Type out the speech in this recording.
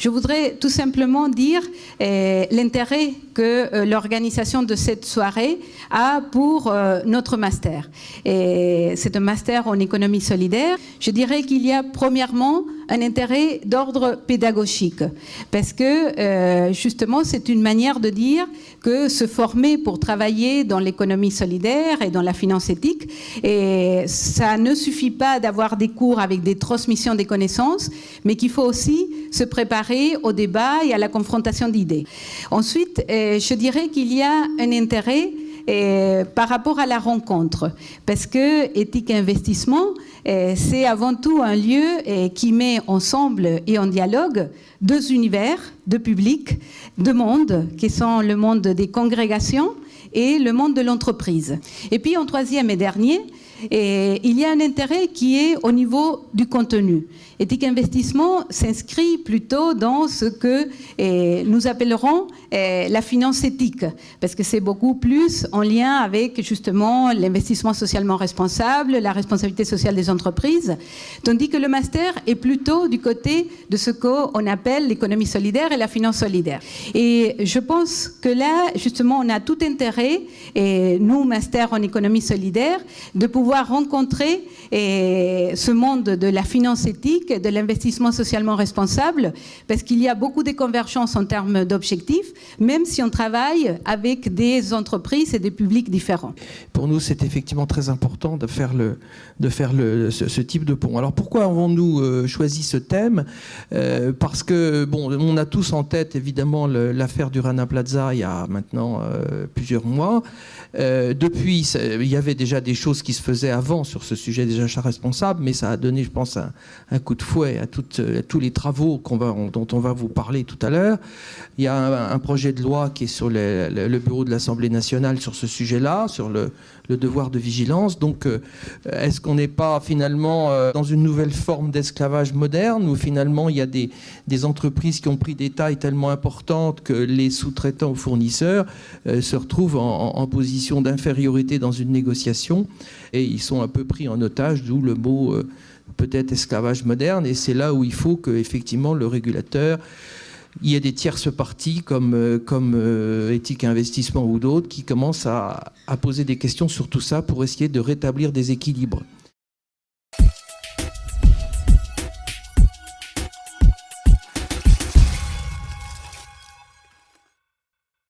Je voudrais tout simplement dire l'intérêt que l'organisation de cette soirée a pour notre master. C'est un master en économie solidaire. Je dirais qu'il y a premièrement un intérêt d'ordre pédagogique, parce que justement c'est une manière de dire que se former pour travailler dans l'économie solidaire et dans la finance éthique, et ça ne suffit pas d'avoir des cours avec des transmissions des connaissances, mais qu'il faut aussi se préparer au débat et à la confrontation d'idées. Ensuite, je dirais qu'il y a un intérêt par rapport à la rencontre, parce que Éthique et Investissement, c'est avant tout un lieu qui met ensemble et en dialogue deux univers, deux publics, deux mondes, qui sont le monde des congrégations et le monde de l'entreprise. Et puis en troisième et dernier, il y a un intérêt qui est au niveau du contenu. Éthique Investissement s'inscrit plutôt dans ce que nous appellerons la finance éthique, parce que c'est beaucoup plus en lien avec justement l'investissement socialement responsable, la responsabilité sociale des entreprises, tandis que le master est plutôt du côté de ce qu'on appelle l'économie solidaire et la finance solidaire. Et je pense que là, justement, on a tout intérêt, et nous, master en économie solidaire, de pouvoir rencontrer ce monde de la finance éthique, de l'investissement socialement responsable, parce qu'il y a beaucoup de convergences en termes d'objectifs, même si on travaille avec des entreprises et des publics différents. Pour nous, c'est effectivement très important de faire ce type de pont. Alors pourquoi avons-nous choisi ce thème ? Parce que, bon, on a tous en tête évidemment l'affaire du Rana Plaza il y a maintenant plusieurs mois. Depuis, il y avait déjà des choses qui se faisaient avant sur ce sujet des achats responsables, mais ça a donné, je pense, un coup de fouet à tous les travaux dont on va vous parler tout à l'heure. Il y a un projet de loi qui est sur le bureau de l'Assemblée nationale sur ce sujet-là, sur le devoir de vigilance. Donc, est-ce qu'on n'est pas finalement dans une nouvelle forme d'esclavage moderne, où finalement il y a des entreprises qui ont pris des tailles tellement importantes que les sous-traitants ou fournisseurs se retrouvent en position d'infériorité dans une négociation, et ils sont un peu pris en otage, d'où le mot peut-être esclavage moderne. Et c'est là où il faut qu'effectivement le régulateur, il y a des tierces parties comme Éthique et Investissement ou d'autres qui commencent à poser des questions sur tout ça pour essayer de rétablir des équilibres.